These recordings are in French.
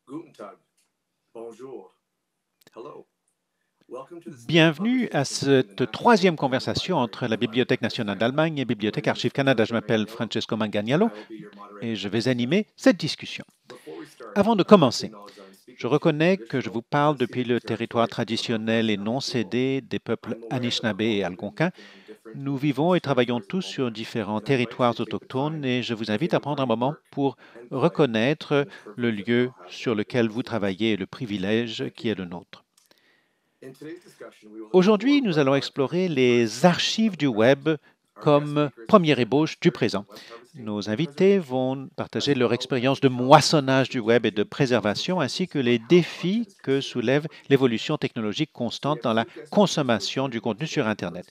Guten Tag. Bonjour. Hello. Bienvenue à cette troisième conversation entre la Bibliothèque nationale d'Allemagne et Bibliothèque Archives Canada. Je m'appelle Francesco Manganiello et je vais animer cette discussion. Avant de commencer, je reconnais que je vous parle depuis le territoire traditionnel et non cédé des peuples Anishinaabe et Algonquin. Nous vivons et travaillons tous sur différents territoires autochtones et je vous invite à prendre un moment pour reconnaître le lieu sur lequel vous travaillez et le privilège qui est le nôtre. Aujourd'hui, nous allons explorer les archives du Web comme première ébauche du présent. Nos invités vont partager leur expérience de moissonnage du Web et de préservation, ainsi que les défis que soulève l'évolution technologique constante dans la consommation du contenu sur Internet.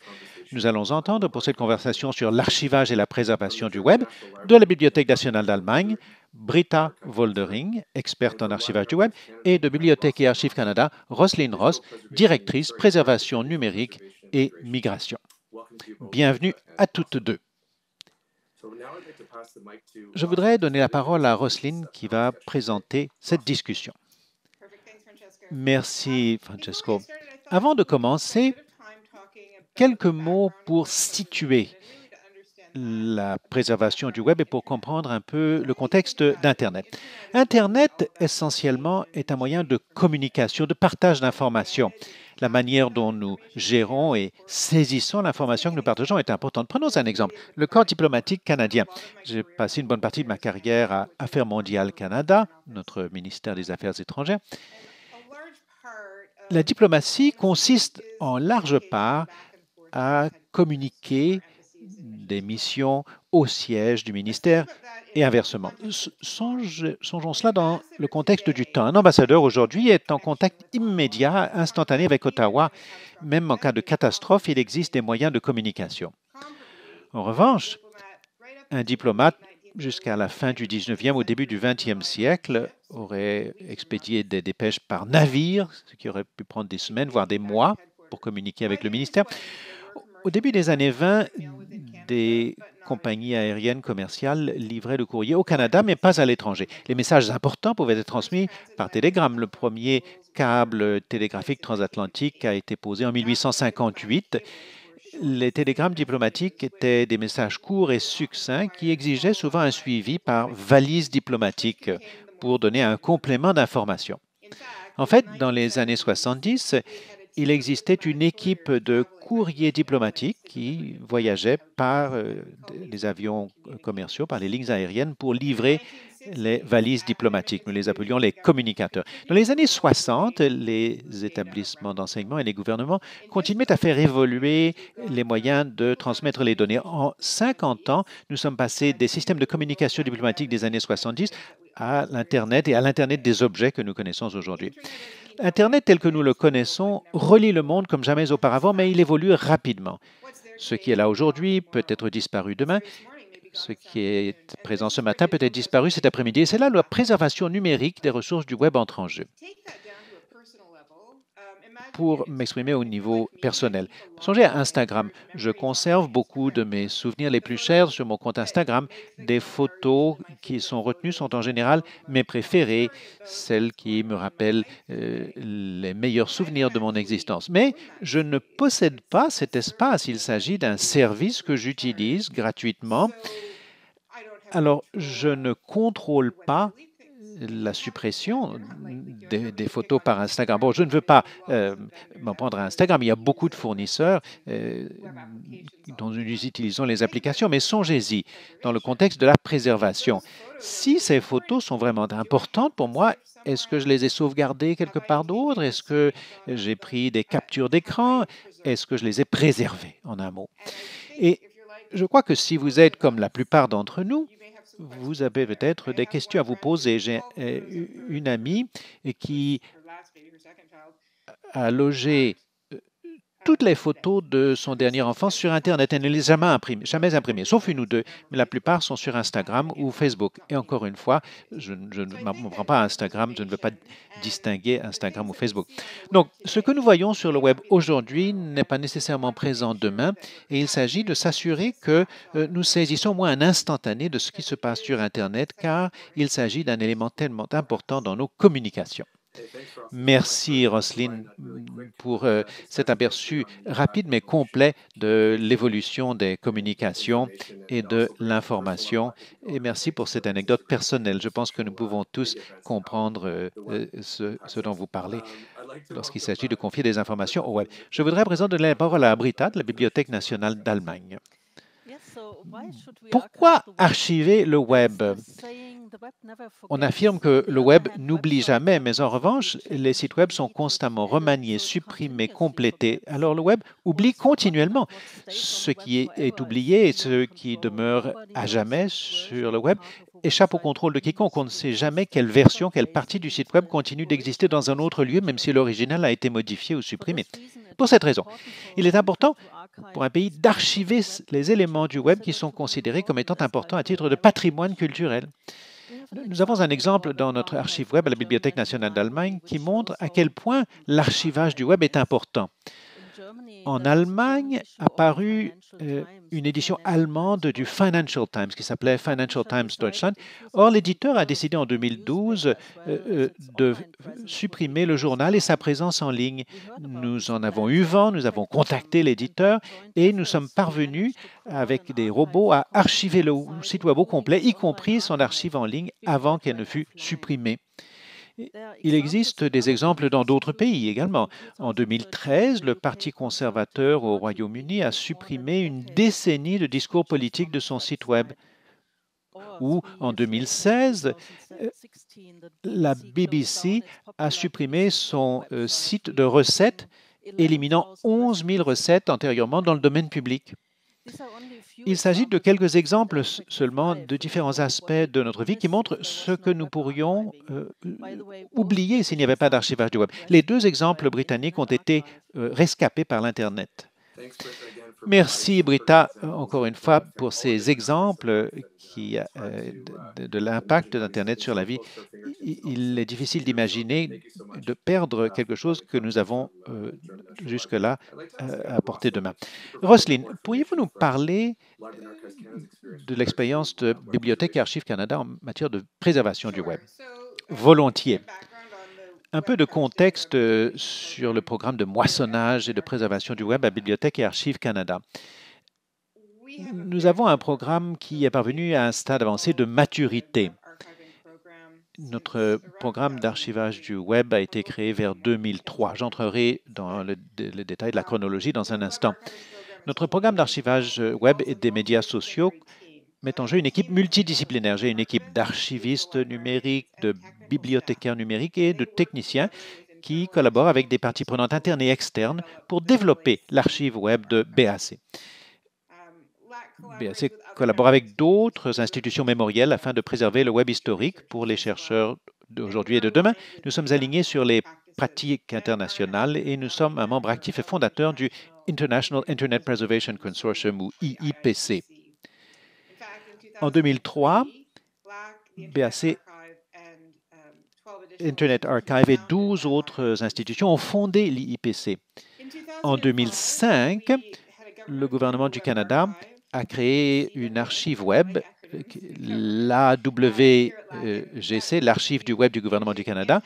Nous allons entendre pour cette conversation sur l'archivage et la préservation du Web de la Bibliothèque nationale d'Allemagne, Britta Woldering, experte en archivage du Web, et de Bibliothèque et Archives Canada, Roselyne Ross, directrice préservation numérique et migration. Bienvenue à toutes deux. Je voudrais donner la parole à Roselyne qui va présenter cette discussion. Merci, Francesco. Avant de commencer, quelques mots pour situer la préservation du Web et pour comprendre un peu le contexte d'Internet. Internet, essentiellement, est un moyen de communication, de partage d'informations. La manière dont nous gérons et saisissons l'information que nous partageons est importante. Prenons un exemple, le corps diplomatique canadien. J'ai passé une bonne partie de ma carrière à Affaires mondiales Canada, notre ministère des Affaires étrangères. La diplomatie consiste en large part à communiquer des missions au siège du ministère et inversement. Songeons cela dans le contexte du temps. Un ambassadeur aujourd'hui est en contact immédiat, instantané avec Ottawa. Même en cas de catastrophe, il existe des moyens de communication. En revanche, un diplomate, jusqu'à la fin du 19e, au début du 20e siècle, aurait expédié des dépêches par navire, ce qui aurait pu prendre des semaines, voire des mois, pour communiquer avec le ministère. Au début des années 20, des compagnies aériennes commerciales livraient le courrier au Canada, mais pas à l'étranger. Les messages importants pouvaient être transmis par télégramme. Le premier câble télégraphique transatlantique a été posé en 1858. Les télégrammes diplomatiques étaient des messages courts et succincts qui exigeaient souvent un suivi par valise diplomatique pour donner un complément d'information. En fait, dans les années 70, il existait une équipe de courriers diplomatiques qui voyageait par les avions commerciaux, par les lignes aériennes pour livrer les valises diplomatiques. Nous les appelions les communicateurs. Dans les années 60, les établissements d'enseignement et les gouvernements continuaient à faire évoluer les moyens de transmettre les données. En 50 ans, nous sommes passés des systèmes de communication diplomatique des années 70 à l'Internet et à l'Internet des objets que nous connaissons aujourd'hui. Internet tel que nous le connaissons relie le monde comme jamais auparavant, mais il évolue rapidement. Ce qui est là aujourd'hui peut être disparu demain. Ce qui est présent ce matin peut être disparu cet après-midi. Et c'est là la préservation numérique des ressources du Web entre en jeu. Pour m'exprimer au niveau personnel, songez à Instagram. Je conserve beaucoup de mes souvenirs les plus chers sur mon compte Instagram. Des photos qui sont retenues sont en général mes préférées, celles qui me rappellent les meilleurs souvenirs de mon existence. Mais je ne possède pas cet espace. Il s'agit d'un service que j'utilise gratuitement. Alors, je ne contrôle pas la suppression des photos par Instagram. Bon, je ne veux pas m'en prendre à Instagram. Il y a beaucoup de fournisseurs dont nous utilisons les applications, mais songez-y dans le contexte de la préservation. Si ces photos sont vraiment importantes pour moi, est-ce que je les ai sauvegardées quelque part d'autre? Est-ce que j'ai pris des captures d'écran? Est-ce que je les ai préservées, en un mot? Et je crois que si vous êtes comme la plupart d'entre nous, vous avez peut-être des questions à vous poser. J'ai une amie qui a logé toutes les photos de son dernier enfant sur Internet. Elle ne les a jamais imprimées, sauf une ou deux, mais la plupart sont sur Instagram ou Facebook. Et encore une fois, je ne m'en prends pas à Instagram, je ne veux pas distinguer Instagram ou Facebook. Donc, ce que nous voyons sur le web aujourd'hui n'est pas nécessairement présent demain, et il s'agit de s'assurer que nous saisissons au moins un instantané de ce qui se passe sur Internet, car il s'agit d'un élément tellement important dans nos communications. Merci, Roselyne, pour cet aperçu rapide mais complet de l'évolution des communications et de l'information. Et merci pour cette anecdote personnelle. Je pense que nous pouvons tous comprendre ce dont vous parlez lorsqu'il s'agit de confier des informations au web. Je voudrais à présent donner la parole à Britta de la Bibliothèque nationale d'Allemagne. Pourquoi archiver le web? On affirme que le web n'oublie jamais, mais en revanche, les sites web sont constamment remaniés, supprimés, complétés. Alors le web oublie continuellement. Ce qui est oublié et ce qui demeure à jamais sur le web échappe au contrôle de quiconque. On ne sait jamais quelle version, quelle partie du site web continue d'exister dans un autre lieu, même si l'original a été modifié ou supprimé. Pour cette raison, il est important pour un pays d'archiver les éléments du web qui sont considérés comme étant importants à titre de patrimoine culturel. Nous avons un exemple dans notre archive web à la Bibliothèque nationale d'Allemagne qui montre à quel point l'archivage du web est important. En Allemagne a paru une édition allemande du Financial Times qui s'appelait Financial Times Deutschland. Or, l'éditeur a décidé en 2012 de supprimer le journal et sa présence en ligne. Nous en avons eu vent, nous avons contacté l'éditeur et nous sommes parvenus avec des robots à archiver le site web au complet, y compris son archive en ligne, avant qu'elle ne fût supprimée. Il existe des exemples dans d'autres pays également. En 2013, le Parti conservateur au Royaume-Uni a supprimé une décennie de discours politiques de son site web. Ou en 2016, la BBC a supprimé son site de recettes, éliminant 11 000 recettes antérieurement dans le domaine public. Il s'agit de quelques exemples seulement de différents aspects de notre vie qui montrent ce que nous pourrions oublier s'il n'y avait pas d'archivage du web. Les deux exemples britanniques ont été rescapés par l'Internet. Merci, Britta, encore une fois, pour ces exemples de l'impact d'Internet sur la vie. Il est difficile d'imaginer de perdre quelque chose que nous avons jusque-là à portée de main. Roselyne, pourriez-vous nous parler de l'expérience de Bibliothèque et Archives Canada en matière de préservation du web? Volontiers. Un peu de contexte sur le programme de moissonnage et de préservation du web à Bibliothèque et Archives Canada. Nous avons un programme qui est parvenu à un stade avancé de maturité. Notre programme d'archivage du web a été créé vers 2003. J'entrerai dans le détail de la chronologie dans un instant. Notre programme d'archivage web et des médias sociaux met en jeu une équipe multidisciplinaire. J'ai une équipe d'archivistes numériques, de bibliothécaires numériques et de techniciens qui collaborent avec des parties prenantes internes et externes pour développer l'archive web de BAC. BAC collabore avec d'autres institutions mémorielles afin de préserver le web historique pour les chercheurs d'aujourd'hui et de demain. Nous sommes alignés sur les pratiques internationales et nous sommes un membre actif et fondateur du International Internet Preservation Consortium ou IIPC. En 2003, BAC, Internet Archive et 12 autres institutions ont fondé l'IIPC. En 2005, le gouvernement du Canada a créé une archive web, l'AWGC, l'archive du web du gouvernement du Canada.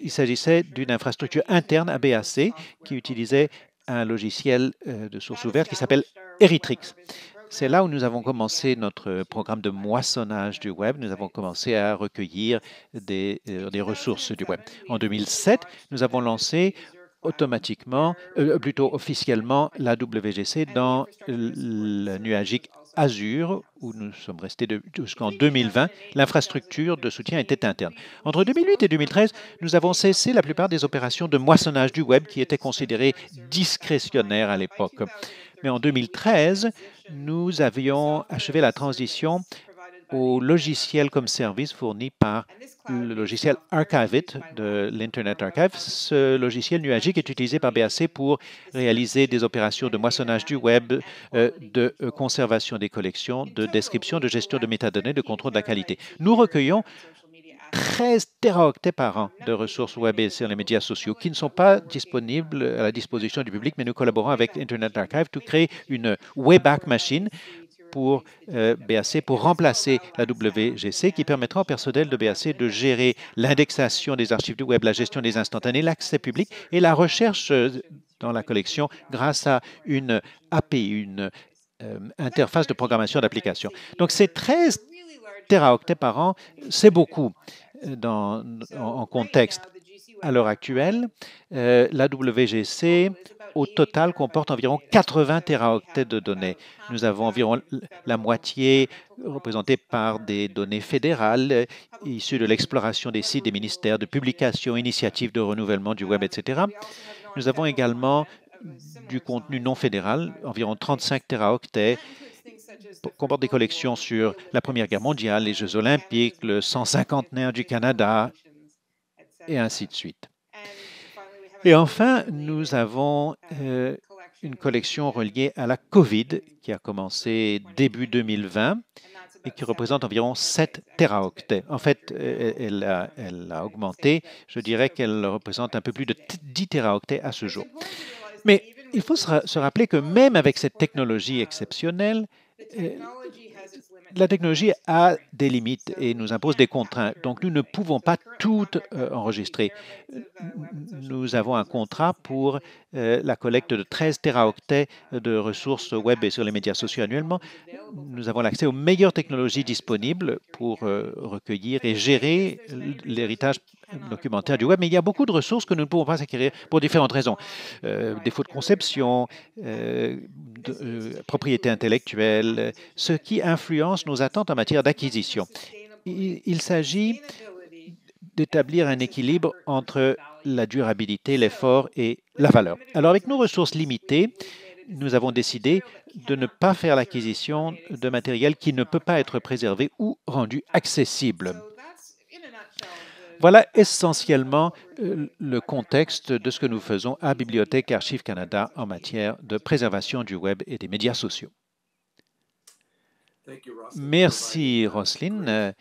Il s'agissait d'une infrastructure interne à BAC qui utilisait un logiciel de source ouverte qui s'appelle Eritrix. C'est là où nous avons commencé notre programme de moissonnage du web. Nous avons commencé à recueillir des ressources du web. En 2007, nous avons lancé officiellement la WGC dans le nuagique Azure, où nous sommes restés jusqu'en 2020. L'infrastructure de soutien était interne. Entre 2008 et 2013, nous avons cessé la plupart des opérations de moissonnage du web qui étaient considérées discrétionnaires à l'époque. Mais en 2013, nous avions achevé la transition au logiciel comme service fourni par le logiciel Archiveit de l'Internet Archive. Ce logiciel nuagique est utilisé par BAC pour réaliser des opérations de moissonnage du web, de conservation des collections, de description, de gestion de métadonnées, de contrôle de la qualité. Nous recueillons 13 téraoctets par an de ressources web et sur les médias sociaux qui ne sont pas disponibles à la disposition du public, mais nous collaborons avec Internet Archive pour créer une Wayback Machine pour BAC pour remplacer la WGC qui permettra au personnel de BAC de gérer l'indexation des archives du web, la gestion des instantanés, l'accès public et la recherche dans la collection grâce à une API, une interface de programmation d'application. Donc, ces 13 téraoctets par an, c'est beaucoup en contexte. À l'heure actuelle, la WGC, au total, comporte environ 80 téraoctets de données. Nous avons environ la moitié représentée par des données fédérales issues de l'exploration des sites des ministères, de publications, initiatives de renouvellement du web, etc. Nous avons également du contenu non fédéral, environ 35 téraoctets, comporte des collections sur la Première Guerre mondiale, les Jeux olympiques, le 150e du Canada, et ainsi de suite. Et enfin, nous avons une collection reliée à la COVID qui a commencé début 2020 et qui représente environ 7 téraoctets. En fait, elle a augmenté. Je dirais qu'elle représente un peu plus de 10 téraoctets à ce jour. Mais il faut se rappeler que même avec cette technologie exceptionnelle, la technologie a des limites et nous impose des contraintes. Donc, nous ne pouvons pas tout enregistrer. Nous avons un contrat pour la collecte de 13 téraoctets de ressources web et sur les médias sociaux annuellement. Nous avons l'accès aux meilleures technologies disponibles pour recueillir et gérer l'héritage documentaire du web, mais il y a beaucoup de ressources que nous ne pouvons pas acquérir pour différentes raisons. Défaut de conception, propriété intellectuelle, ce qui influence nos attentes en matière d'acquisition. Il s'agit d'établir un équilibre entre la durabilité, l'effort et la valeur. Alors, avec nos ressources limitées, nous avons décidé de ne pas faire l'acquisition de matériel qui ne peut pas être préservé ou rendu accessible. Voilà essentiellement le contexte de ce que nous faisons à Bibliothèque Archives Canada en matière de préservation du web et des médias sociaux. Merci, Roselyne,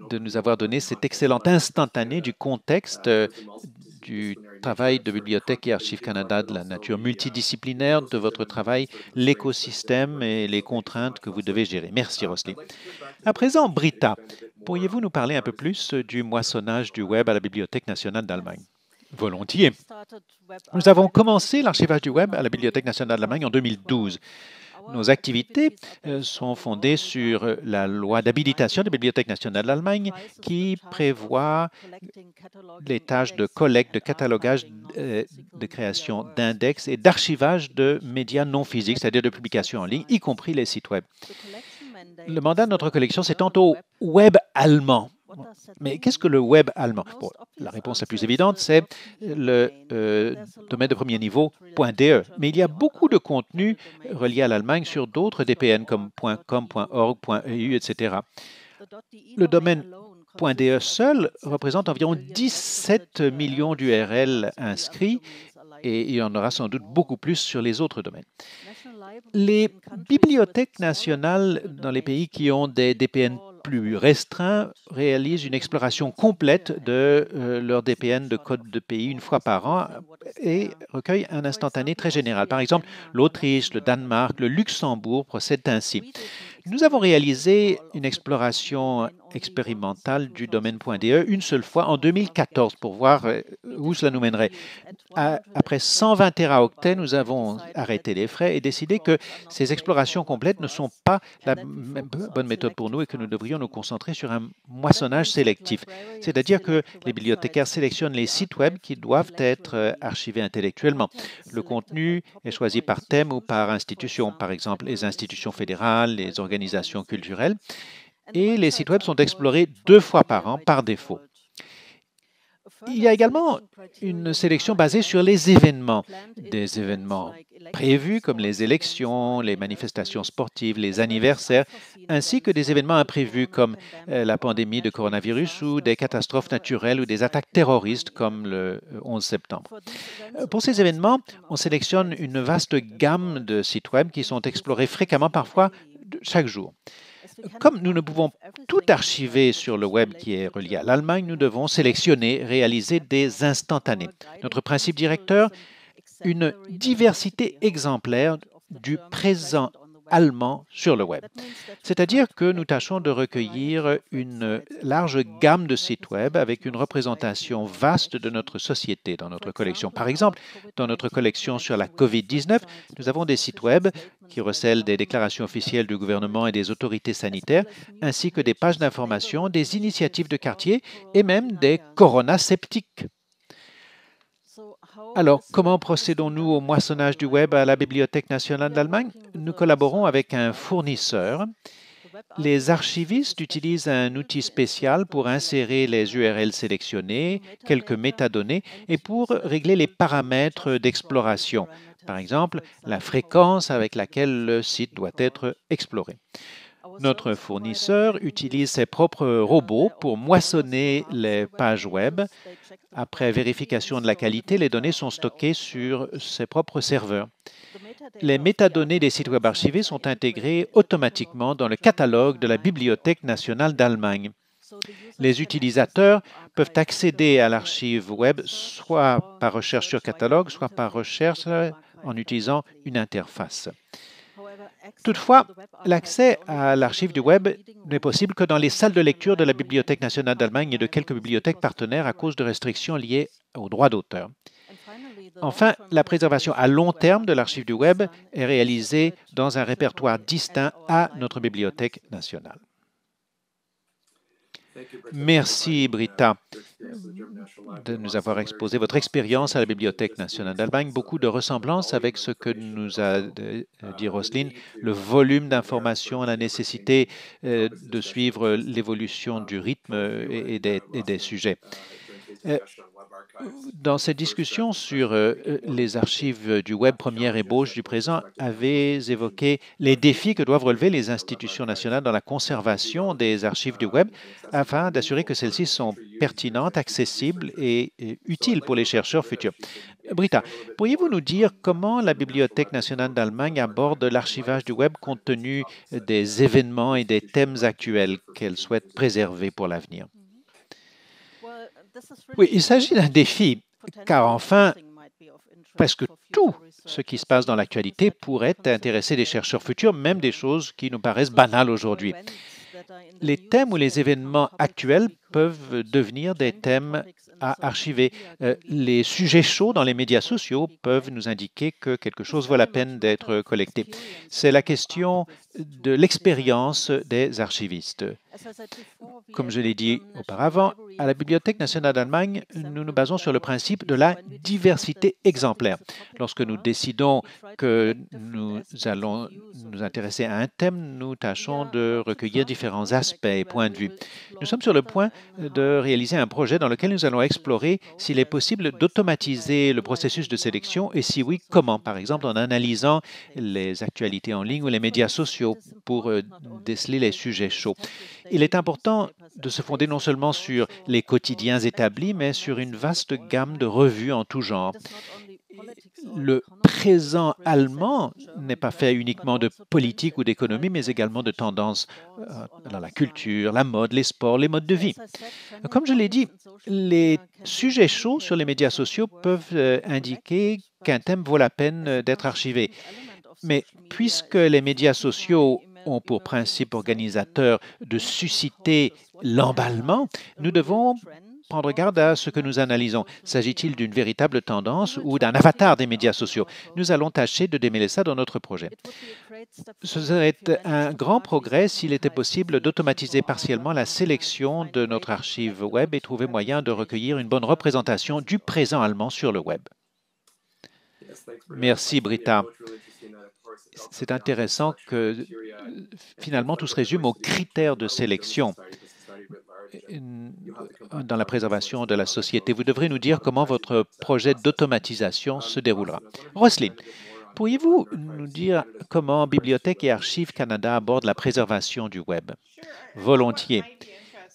de nous avoir donné cet excellent instantané du contexte du travail de Bibliothèque et Archives Canada, de la nature multidisciplinaire de votre travail, l'écosystème et les contraintes que vous devez gérer. Merci, Roselyne. À présent, Britta, pourriez-vous nous parler un peu plus du moissonnage du web à la Bibliothèque nationale d'Allemagne? Volontiers. Nous avons commencé l'archivage du web à la Bibliothèque nationale d'Allemagne en 2012. Nos activités sont fondées sur la loi d'habilitation de la Bibliothèque nationale d'Allemagne qui prévoit les tâches de collecte, de catalogage, de création d'index et d'archivage de médias non physiques, c'est-à-dire de publications en ligne, y compris les sites web. Le mandat de notre collection s'étend au web allemand. Mais qu'est-ce que le web allemand? Bon, la réponse la plus évidente, c'est le domaine de premier niveau .de. Mais il y a beaucoup de contenu relié à l'Allemagne sur d'autres DPN comme .com, .org, .eu, etc. Le domaine .de seul représente environ 17 millions d'URL inscrits et il y en aura sans doute beaucoup plus sur les autres domaines. Les bibliothèques nationales dans les pays qui ont des DPN plus restreints réalisent une exploration complète de leur DPN de code de pays une fois par an et recueillent un instantané très général. Par exemple, l'Autriche, le Danemark, le Luxembourg procèdent ainsi. Nous avons réalisé une exploration expérimentale du domaine.de une seule fois en 2014 pour voir où cela nous mènerait. Après 120 téraoctets, nous avons arrêté les frais et décidé que ces explorations complètes ne sont pas la bonne méthode pour nous et que nous devrions nous concentrer sur un moissonnage sélectif. C'est-à-dire que les bibliothécaires sélectionnent les sites web qui doivent être archivés intellectuellement. Le contenu est choisi par thème ou par institution, par exemple les institutions fédérales, les organisations culturelles, et les sites web sont explorés 2 fois par an par défaut. Il y a également une sélection basée sur les événements, des événements prévus comme les élections, les manifestations sportives, les anniversaires, ainsi que des événements imprévus comme la pandémie de coronavirus ou des catastrophes naturelles ou des attaques terroristes comme le 11 septembre. Pour ces événements, on sélectionne une vaste gamme de sites web qui sont explorés fréquemment, parfois chaque jour. Comme nous ne pouvons tout archiver sur le web qui est relié à l'Allemagne, nous devons sélectionner, réaliser des instantanés. Notre principe directeur, une diversité exemplaire du présent allemand sur le web. C'est-à-dire que nous tâchons de recueillir une large gamme de sites web avec une représentation vaste de notre société dans notre collection. Par exemple, dans notre collection sur la COVID-19, nous avons des sites web qui recèlent des déclarations officielles du gouvernement et des autorités sanitaires, ainsi que des pages d'information, des initiatives de quartier et même des coronasceptiques. Alors, comment procédons-nous au moissonnage du web à la Bibliothèque nationale d'Allemagne? Nous collaborons avec un fournisseur. Les archivistes utilisent un outil spécial pour insérer les URL sélectionnées, quelques métadonnées et pour régler les paramètres d'exploration, par exemple la fréquence avec laquelle le site doit être exploré. Notre fournisseur utilise ses propres robots pour moissonner les pages web. Après vérification de la qualité, les données sont stockées sur ses propres serveurs. Les métadonnées des sites web archivés sont intégrées automatiquement dans le catalogue de la Bibliothèque nationale d'Allemagne. Les utilisateurs peuvent accéder à l'archive web soit par recherche sur catalogue, soit par recherche en utilisant une interface. Toutefois, l'accès à l'archive du web n'est possible que dans les salles de lecture de la Bibliothèque nationale d'Allemagne et de quelques bibliothèques partenaires à cause de restrictions liées aux droits d'auteur. Enfin, la préservation à long terme de l'archive du web est réalisée dans un répertoire distinct à notre Bibliothèque nationale. Merci, Britta, de nous avoir exposé votre expérience à la Bibliothèque nationale d'Allemagne. Beaucoup de ressemblances avec ce que nous a dit Roselyne, le volume d'informations, la nécessité de suivre l'évolution du rythme et des sujets. Dans cette discussion sur les archives du web première ébauche du présent, avez évoqué les défis que doivent relever les institutions nationales dans la conservation des archives du web afin d'assurer que celles-ci sont pertinentes, accessibles et utiles pour les chercheurs futurs. Britta, pourriez-vous nous dire comment la Bibliothèque nationale d'Allemagne aborde l'archivage du web compte tenu des événements et des thèmes actuels qu'elle souhaite préserver pour l'avenir? Oui, il s'agit d'un défi, car enfin, presque tout ce qui se passe dans l'actualité pourrait intéresser des chercheurs futurs, même des choses qui nous paraissent banales aujourd'hui. Les thèmes ou les événements actuels peuvent devenir des thèmes à archiver. Les sujets chauds dans les médias sociaux peuvent nous indiquer que quelque chose vaut la peine d'être collecté. C'est la question de l'expérience des archivistes. Comme je l'ai dit auparavant, à la Bibliothèque nationale d'Allemagne, nous nous basons sur le principe de la diversité exemplaire. Lorsque nous décidons que nous allons nous intéresser à un thème, nous tâchons de recueillir différents aspects et points de vue. Nous sommes sur le point de réaliser un projet dans lequel nous allons explorer s'il est possible d'automatiser le processus de sélection et si oui, comment, par exemple en analysant les actualités en ligne ou les médias sociaux pour déceler les sujets chauds. Il est important de se fonder non seulement sur les quotidiens établis, mais sur une vaste gamme de revues en tout genre. Le présent allemand n'est pas fait uniquement de politique ou d'économie, mais également de tendances dans la culture, la mode, les sports, les modes de vie. Comme je l'ai dit, les sujets chauds sur les médias sociaux peuvent indiquer qu'un thème vaut la peine d'être archivé. Mais puisque les médias sociaux ont pour principe organisateur de susciter l'emballement, nous devons prendre garde à ce que nous analysons. S'agit-il d'une véritable tendance ou d'un avatar des médias sociaux? Nous allons tâcher de démêler ça dans notre projet. Ce serait un grand progrès s'il était possible d'automatiser partiellement la sélection de notre archive web et trouver moyen de recueillir une bonne représentation du présent allemand sur le web. Merci, Britta. C'est intéressant que finalement tout se résume aux critères de sélection. dans la préservation de la société. Vous devrez nous dire comment votre projet d'automatisation se déroulera. Roselyne, pourriez-vous nous dire comment Bibliothèque et Archives Canada abordent la préservation du Web? Volontiers.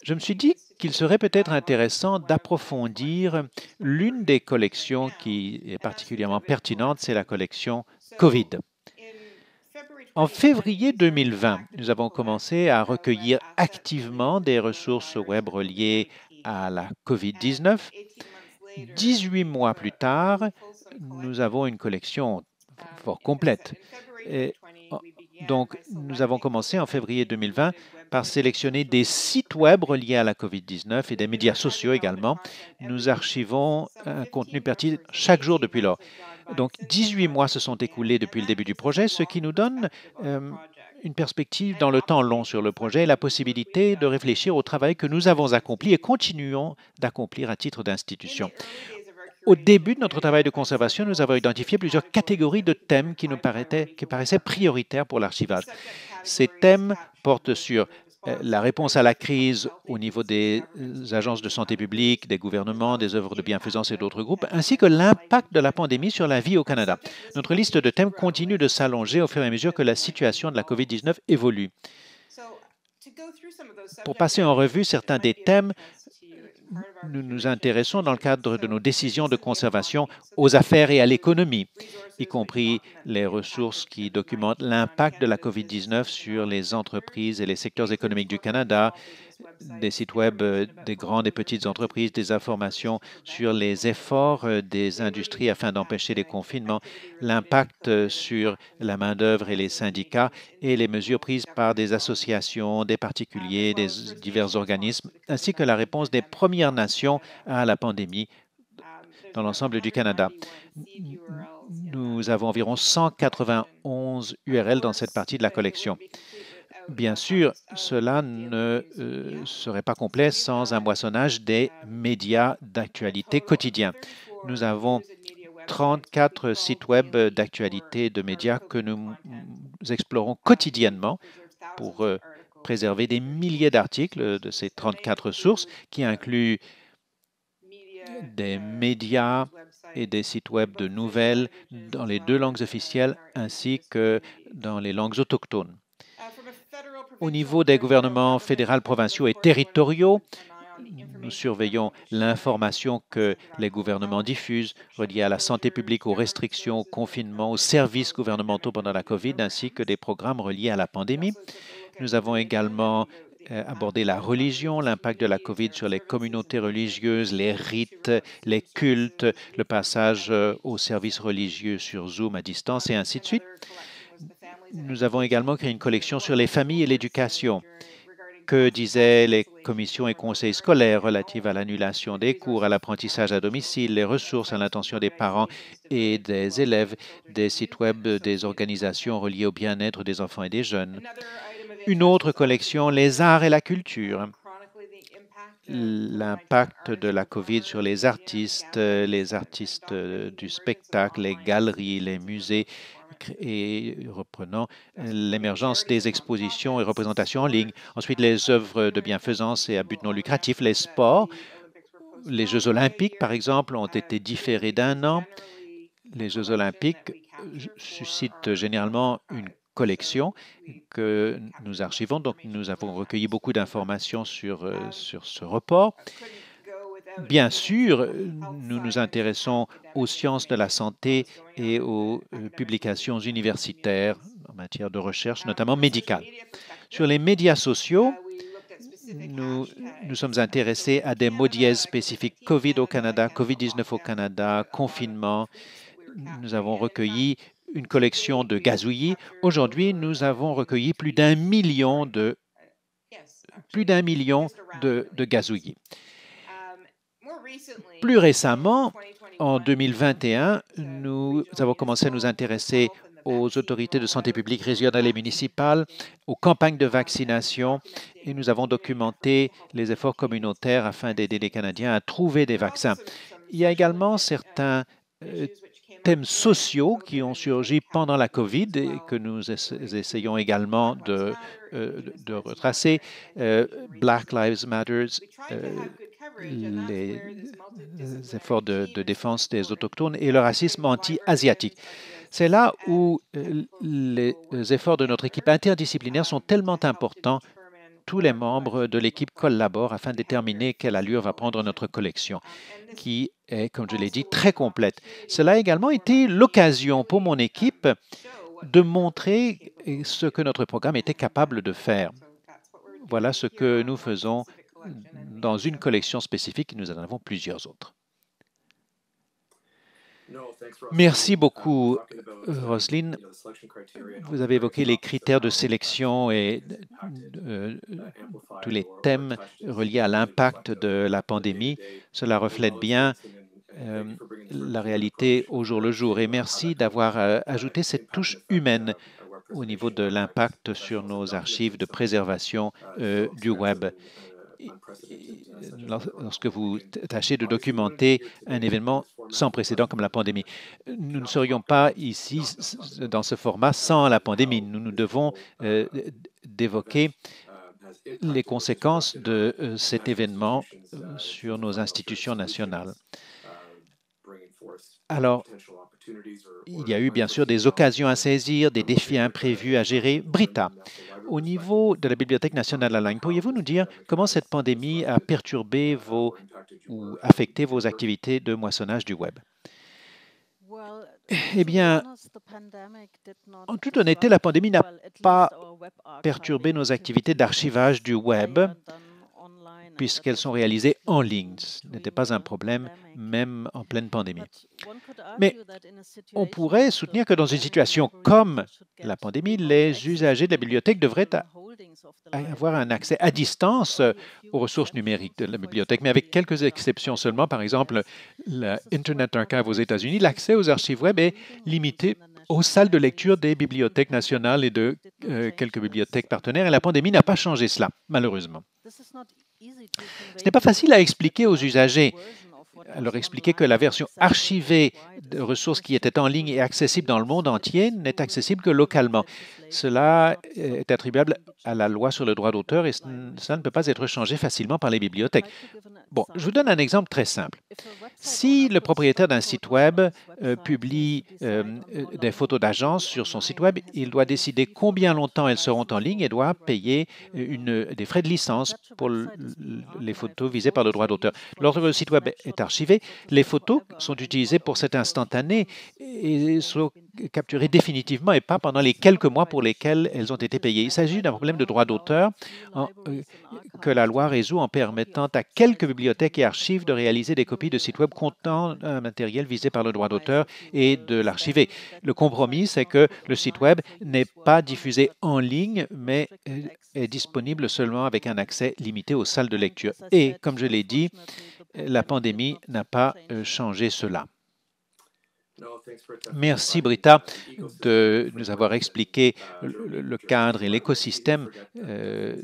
Je me suis dit qu'il serait peut-être intéressant d'approfondir l'une des collections qui est particulièrement pertinente, c'est la collection COVID. En février 2020, nous avons commencé à recueillir activement des ressources web reliées à la COVID-19. 18 mois plus tard, nous avons une collection fort complète. Donc, nous avons commencé en février 2020 par sélectionner des sites web reliés à la COVID-19 et des médias sociaux également. Nous archivons un contenu pertinent chaque jour depuis lors. Donc, 18 mois se sont écoulés depuis le début du projet, ce qui nous donne une perspective dans le temps long sur le projet et la possibilité de réfléchir au travail que nous avons accompli et continuons d'accomplir à titre d'institution. Au début de notre travail de conservation, nous avons identifié plusieurs catégories de thèmes qui paraissaient prioritaires pour l'archivage. Ces thèmes portent sur la réponse à la crise au niveau des agences de santé publique, des gouvernements, des œuvres de bienfaisance et d'autres groupes, ainsi que l'impact de la pandémie sur la vie au Canada. Notre liste de thèmes continue de s'allonger au fur et à mesure que la situation de la COVID-19 évolue. Pour passer en revue certains des thèmes, nous nous intéressons dans le cadre de nos décisions de conservation aux affaires et à l'économie, y compris les ressources qui documentent l'impact de la COVID-19 sur les entreprises et les secteurs économiques du Canada, des sites web des grandes et petites entreprises, des informations sur les efforts des industries afin d'empêcher les confinements, l'impact sur la main-d'œuvre et les syndicats et les mesures prises par des associations, des particuliers, des divers organismes, ainsi que la réponse des Premières Nations à la pandémie dans l'ensemble du Canada. Nous avons environ 191 URL dans cette partie de la collection. Bien sûr, cela ne serait pas complet sans un moissonnage des médias d'actualité quotidiens. Nous avons 34 sites web d'actualité de médias que nous explorons quotidiennement pour préserver des milliers d'articles de ces 34 sources qui incluent des médias et des sites web de nouvelles dans les 2 langues officielles ainsi que dans les langues autochtones. Au niveau des gouvernements fédéraux, provinciaux et territoriaux, nous surveillons l'information que les gouvernements diffusent reliée à la santé publique, aux restrictions, au confinement, aux services gouvernementaux pendant la COVID, ainsi que des programmes reliés à la pandémie. Nous avons également abordé la religion, l'impact de la COVID sur les communautés religieuses, les rites, les cultes, le passage aux services religieux sur Zoom à distance et ainsi de suite. Nous avons également créé une collection sur les familles et l'éducation. Que disaient les commissions et conseils scolaires relatifs à l'annulation des cours, à l'apprentissage à domicile, les ressources à l'intention des parents et des élèves, des sites web des organisations reliées au bien-être des enfants et des jeunes. Une autre collection, les arts et la culture. L'impact de la COVID sur les artistes du spectacle, les galeries, les musées, et reprenant l'émergence des expositions et représentations en ligne. Ensuite, les œuvres de bienfaisance et à but non lucratif, les sports. Les Jeux olympiques, par exemple, ont été différés d'1 an. Les Jeux olympiques suscitent généralement une collection que nous archivons. Donc, nous avons recueilli beaucoup d'informations sur ce report. Bien sûr, nous nous intéressons aux sciences de la santé et aux publications universitaires en matière de recherche, notamment médicale. Sur les médias sociaux, nous sommes intéressés à des mots dièses spécifiques COVID au Canada, COVID-19 au Canada, confinement. Nous avons recueilli une collection de gazouillis. Aujourd'hui, nous avons recueilli plus d'1 million de gazouillis. Plus récemment, en 2021, nous avons commencé à nous intéresser aux autorités de santé publique régionales et municipales, aux campagnes de vaccination, et nous avons documenté les efforts communautaires afin d'aider les Canadiens à trouver des vaccins. Il y a également certains thèmes sociaux qui ont surgi pendant la COVID et que nous essayons également de retracer. Black Lives Matter, les efforts de défense des autochtones et le racisme anti-asiatique. C'est là où les efforts de notre équipe interdisciplinaire sont tellement importants. Tous les membres de l'équipe collaborent afin de déterminer quelle allure va prendre notre collection, qui est, comme je l'ai dit, très complète. Cela a également été l'occasion pour mon équipe de montrer ce que notre programme était capable de faire. Voilà ce que nous faisons dans une collection spécifique et nous en avons plusieurs autres. Merci beaucoup, Roselyne. Vous avez évoqué les critères de sélection et tous les thèmes reliés à l'impact de la pandémie. Cela reflète bien la réalité au jour le jour. Et merci d'avoir ajouté cette touche humaine au niveau de l'impact sur nos archives de préservation du web. Lorsque vous tâchez de documenter un événement sans précédent comme la pandémie. Nous ne serions pas ici dans ce format sans la pandémie. Nous devons d'évoquer les conséquences de cet événement sur nos institutions nationales. Alors, il y a eu bien sûr des occasions à saisir, des défis imprévus à gérer. Britta, au niveau de la Bibliothèque nationale à Lagne, pourriez-vous nous dire comment cette pandémie a perturbé ou affecté vos activités de moissonnage du web? Eh bien, en toute honnêteté, la pandémie n'a pas perturbé nos activités d'archivage du web, puisqu'elles sont réalisées en ligne. Ce n'était pas un problème, même en pleine pandémie. Mais on pourrait soutenir que dans une situation comme la pandémie, les usagers de la bibliothèque devraient avoir un accès à distance aux ressources numériques de la bibliothèque, mais avec quelques exceptions seulement. Par exemple, l'Internet Archive aux États-Unis, l'accès aux archives web est limité aux salles de lecture des bibliothèques nationales et de quelques bibliothèques partenaires, et la pandémie n'a pas changé cela, malheureusement. Ce n'est pas facile à expliquer aux usagers. Alors expliquer que la version archivée de ressources qui étaient en ligne et accessibles dans le monde entier n'est accessible que localement. Cela est attribuable à la loi sur le droit d'auteur et ça ne peut pas être changé facilement par les bibliothèques. Bon, je vous donne un exemple très simple. Si le propriétaire d'un site web publie des photos d'agence sur son site web, il doit décider combien longtemps elles seront en ligne et doit payer des frais de licence pour les photos visées par le droit d'auteur. Lorsque le site web est archivé, les photos sont utilisées pour cet instantané et sont capturées définitivement et pas pendant les quelques mois pour lesquels elles ont été payées. Il s'agit d'un problème de droit d'auteur que la loi résout en permettant à quelques bibliothèques et archives de réaliser des copies de sites web contenant un matériel visé par le droit d'auteur et de l'archiver. Le compromis, c'est que le site web n'est pas diffusé en ligne, mais est disponible seulement avec un accès limité aux salles de lecture. Et, comme je l'ai dit, la pandémie n'a pas changé cela. Merci, Britta, de nous avoir expliqué le cadre et l'écosystème. Il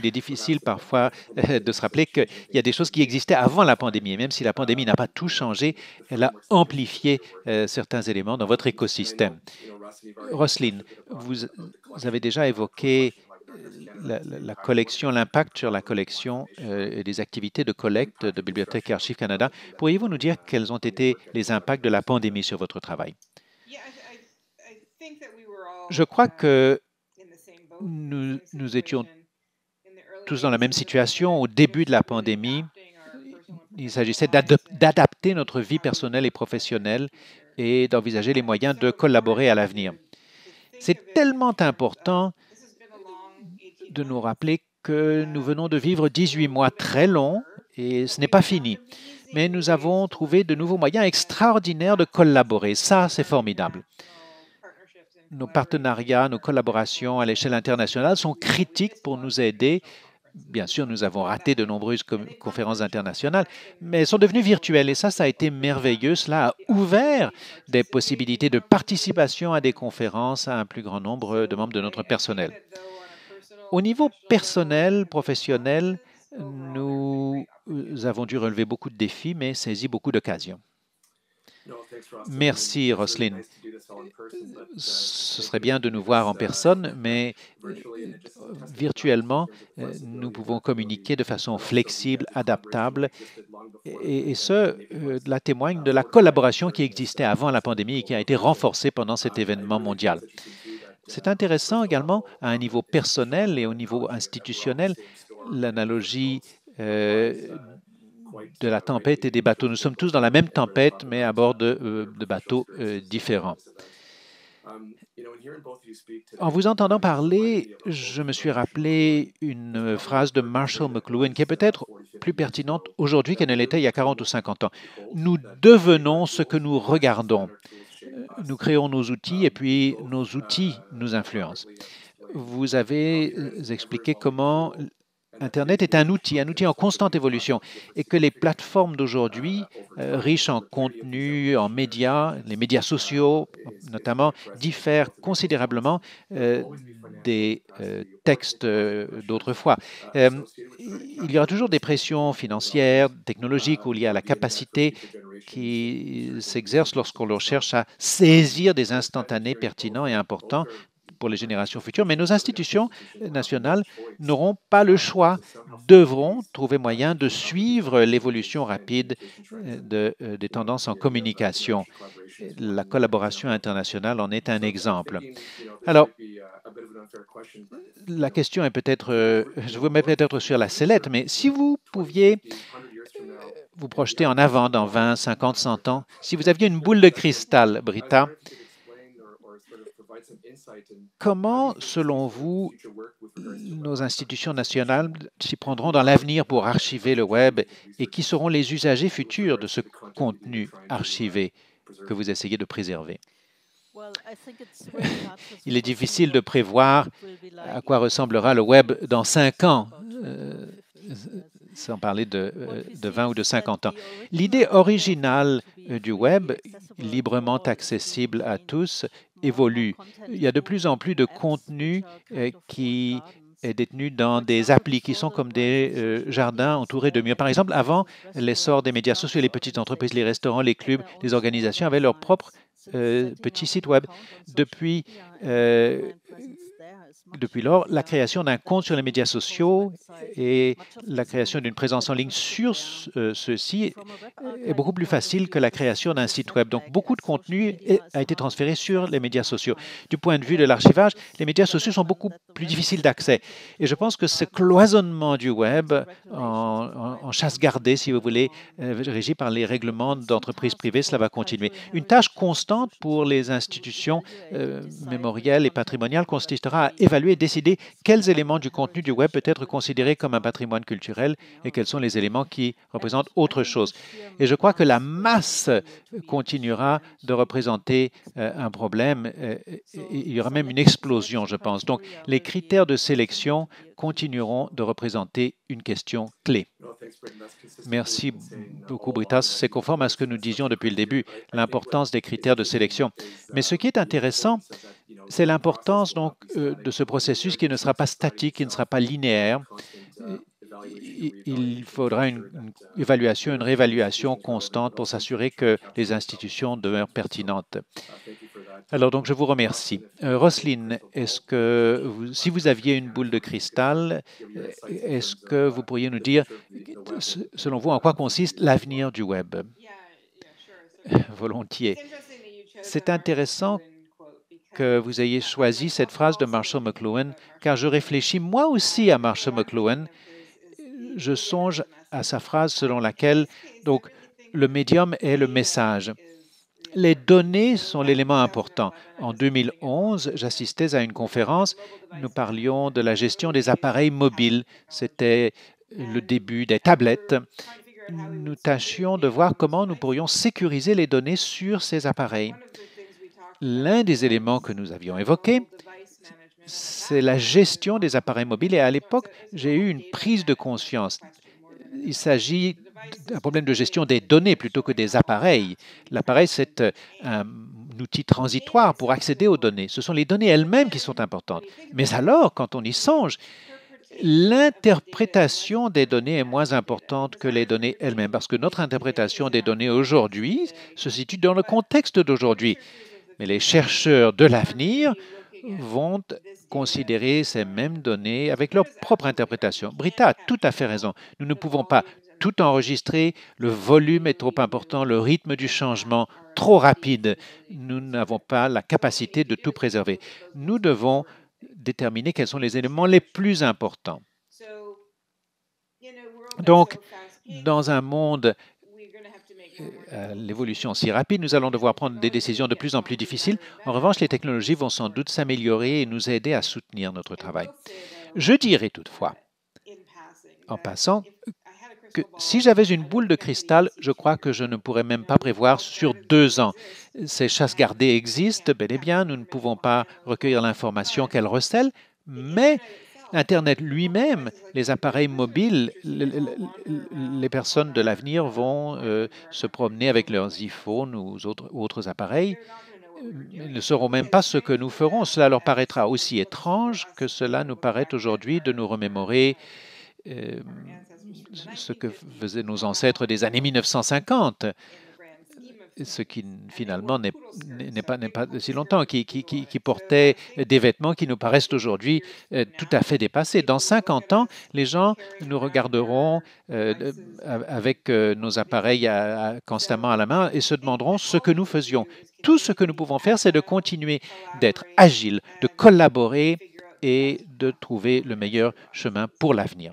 est difficile parfois de se rappeler qu'il y a des choses qui existaient avant la pandémie. Et même si la pandémie n'a pas tout changé, elle a amplifié certains éléments dans votre écosystème. Roselyne, vous avez déjà évoqué la collection, l'impact sur la collection et les activités de collecte de Bibliothèque et Archives Canada. Pourriez-vous nous dire quels ont été les impacts de la pandémie sur votre travail? Je crois que nous étions tous dans la même situation au début de la pandémie. Il s'agissait d'adapter notre vie personnelle et professionnelle et d'envisager les moyens de collaborer à l'avenir. C'est tellement important de nous rappeler que nous venons de vivre 18 mois très longs et ce n'est pas fini. Mais nous avons trouvé de nouveaux moyens extraordinaires de collaborer. Ça, c'est formidable. Nos partenariats, nos collaborations à l'échelle internationale sont critiques pour nous aider. Bien sûr, nous avons raté de nombreuses conférences internationales, mais elles sont devenues virtuelles et ça a été merveilleux. Cela a ouvert des possibilités de participation à des conférences à un plus grand nombre de membres de notre personnel. Au niveau personnel, professionnel, nous avons dû relever beaucoup de défis, mais saisi beaucoup d'occasions. Merci, Roselyne. Ce serait bien de nous voir en personne, mais virtuellement, nous pouvons communiquer de façon flexible, adaptable, et ce, cela témoigne de la collaboration qui existait avant la pandémie et qui a été renforcée pendant cet événement mondial. C'est intéressant également à un niveau personnel et au niveau institutionnel, l'analogie de la tempête et des bateaux. Nous sommes tous dans la même tempête, mais à bord de bateaux différents. En vous entendant parler, je me suis rappelé une phrase de Marshall McLuhan qui est peut-être plus pertinente aujourd'hui qu'elle ne l'était il y a 40 ou 50 ans. Nous devenons ce que nous regardons. Nous créons nos outils et puis nos outils nous influencent. Vous avez expliqué comment Internet est un outil en constante évolution et que les plateformes d'aujourd'hui, riches en contenu, en médias, les médias sociaux notamment, diffèrent considérablement des textes d'autrefois. Il y aura toujours des pressions financières, technologiques ou liées à la capacité qui s'exercent lorsqu'on cherche à saisir des instantanés pertinents et importants pour les générations futures, mais nos institutions nationales n'auront pas le choix, devront trouver moyen de suivre l'évolution rapide des tendances en communication. La collaboration internationale en est un exemple. Alors, la question est peut-être, je vous mets peut-être sur la sellette, mais si vous pouviez vous projeter en avant dans 20, 50, 100 ans, si vous aviez une boule de cristal, Britta, comment, selon vous, nos institutions nationales s'y prendront dans l'avenir pour archiver le web et qui seront les usagers futurs de ce contenu archivé que vous essayez de préserver? Il est difficile de prévoir à quoi ressemblera le web dans 5 ans, sans parler de 20 ou de 50 ans. L'idée originale du web, librement accessible à tous, évolue. Il y a de plus en plus de contenu qui est détenu dans des applis qui sont comme des jardins entourés de murs. Par exemple, avant l'essor des médias sociaux, les petites entreprises, les restaurants, les clubs, les organisations avaient leur propre petit site web. Depuis lors, la création d'un compte sur les médias sociaux et la création d'une présence en ligne sur ceux-ci est beaucoup plus facile que la création d'un site web. Donc, beaucoup de contenu a été transféré sur les médias sociaux. Du point de vue de l'archivage, les médias sociaux sont beaucoup plus difficiles d'accès. Et je pense que ce cloisonnement du web, en chasse gardée, si vous voulez, régi par les règlements d'entreprises privées, cela va continuer. Une tâche constante pour les institutions mémorielles et patrimoniales consistera à évaluer et décider quels éléments du contenu du web peut être considéré comme un patrimoine culturel et quels sont les éléments qui représentent autre chose. Et je crois que la masse continuera de représenter un problème. Il y aura même une explosion, je pense. Donc, les critères de sélection continueront de représenter une question clé. Merci beaucoup, Britta. C'est conforme à ce que nous disions depuis le début, l'importance des critères de sélection. Mais ce qui est intéressant, c'est l'importance donc de ce processus qui ne sera pas statique, qui ne sera pas linéaire. Il faudra une évaluation, une réévaluation constante pour s'assurer que les institutions demeurent pertinentes. Alors, donc, je vous remercie. Roselyne, si vous aviez une boule de cristal, est-ce que vous pourriez nous dire, selon vous, en quoi consiste l'avenir du web? Volontiers. C'est intéressant que vous ayez choisi cette phrase de Marshall McLuhan, car je réfléchis moi aussi à Marshall McLuhan. Je songe à sa phrase selon laquelle donc, le médium est le message. Les données sont l'élément important. En 2011, j'assistais à une conférence. Nous parlions de la gestion des appareils mobiles. C'était le début des tablettes. Nous tâchions de voir comment nous pourrions sécuriser les données sur ces appareils. L'un des éléments que nous avions évoqués, c'est la gestion des appareils mobiles. Et à l'époque, j'ai eu une prise de conscience. Il s'agit d'un problème de gestion des données plutôt que des appareils. L'appareil, c'est un outil transitoire pour accéder aux données. Ce sont les données elles-mêmes qui sont importantes. Mais alors, quand on y songe, l'interprétation des données est moins importante que les données elles-mêmes, parce que notre interprétation des données aujourd'hui se situe dans le contexte d'aujourd'hui. Mais les chercheurs de l'avenir vont considérer ces mêmes données avec leur propre interprétation. Britta a tout à fait raison. Nous ne pouvons pas tout enregistrer, le volume est trop important, le rythme du changement trop rapide. Nous n'avons pas la capacité de tout préserver. Nous devons déterminer quels sont les éléments les plus importants. Donc, dans un monde à l'évolution si rapide, nous allons devoir prendre des décisions de plus en plus difficiles. En revanche, les technologies vont sans doute s'améliorer et nous aider à soutenir notre travail. Je dirais toutefois, en passant, que si j'avais une boule de cristal, je crois que je ne pourrais même pas prévoir sur 2 ans. Ces chasses gardées existent bel et bien, nous ne pouvons pas recueillir l'information qu'elles recèlent, mais Internet lui-même, les appareils mobiles, les personnes de l'avenir vont se promener avec leurs iPhones ou autres appareils. Ils ne sauront même pas ce que nous ferons. Cela leur paraîtra aussi étrange que cela nous paraît aujourd'hui de nous remémorer euh, ce que faisaient nos ancêtres des années 1950, ce qui finalement n'est pas de si longtemps, qui portaient des vêtements qui nous paraissent aujourd'hui tout à fait dépassés. Dans 50 ans, les gens nous regarderont avec nos appareils constamment à la main et se demanderont ce que nous faisions. Tout ce que nous pouvons faire, c'est de continuer d'être agiles, de collaborer et de trouver le meilleur chemin pour l'avenir.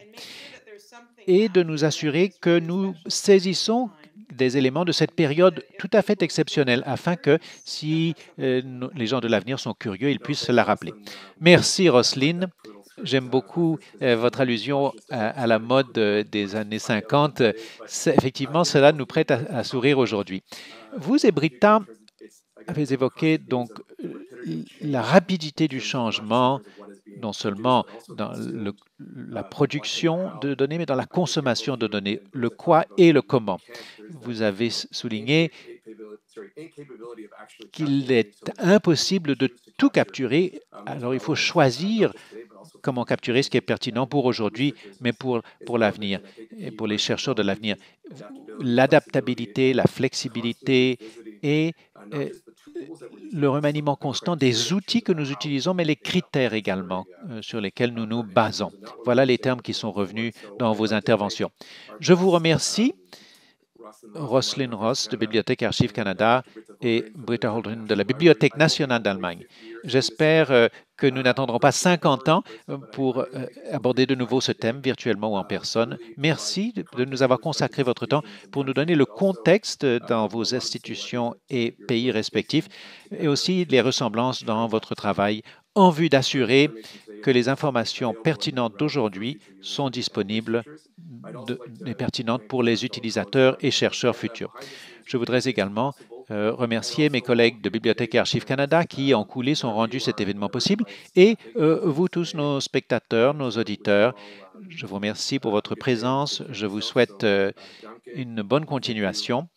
Et de nous assurer que nous saisissons des éléments de cette période tout à fait exceptionnelle afin que si les gens de l'avenir sont curieux, ils puissent se la rappeler. Merci Roselyne. J'aime beaucoup votre allusion à la mode des années 50. Effectivement, cela nous prête à sourire aujourd'hui. Vous et Britta avez évoqué donc la rapidité du changement, non seulement dans la production de données, mais dans la consommation de données, le quoi et le comment. Vous avez souligné qu'il est impossible de tout capturer, alors il faut choisir comment capturer ce qui est pertinent pour aujourd'hui, mais pour l'avenir et pour les chercheurs de l'avenir. L'adaptabilité, la flexibilité et le remaniement constant des outils que nous utilisons, mais les critères également sur lesquels nous nous basons. Voilà les termes qui sont revenus dans vos interventions. Je vous remercie, Roselyne Ross de Bibliothèque Archives Canada et Britta Holdren de la Bibliothèque nationale d'Allemagne. J'espère que nous n'attendrons pas 50 ans pour aborder de nouveau ce thème, virtuellement ou en personne. Merci de nous avoir consacré votre temps pour nous donner le contexte dans vos institutions et pays respectifs et aussi les ressemblances dans votre travail en vue d'assurer que les informations pertinentes d'aujourd'hui sont disponibles et pertinentes pour les utilisateurs et chercheurs futurs. Je voudrais également remercier mes collègues de Bibliothèque et Archives Canada qui, en coulisses, ont rendu cet événement possible et vous tous, nos spectateurs, nos auditeurs. Je vous remercie pour votre présence. Je vous souhaite une bonne continuation.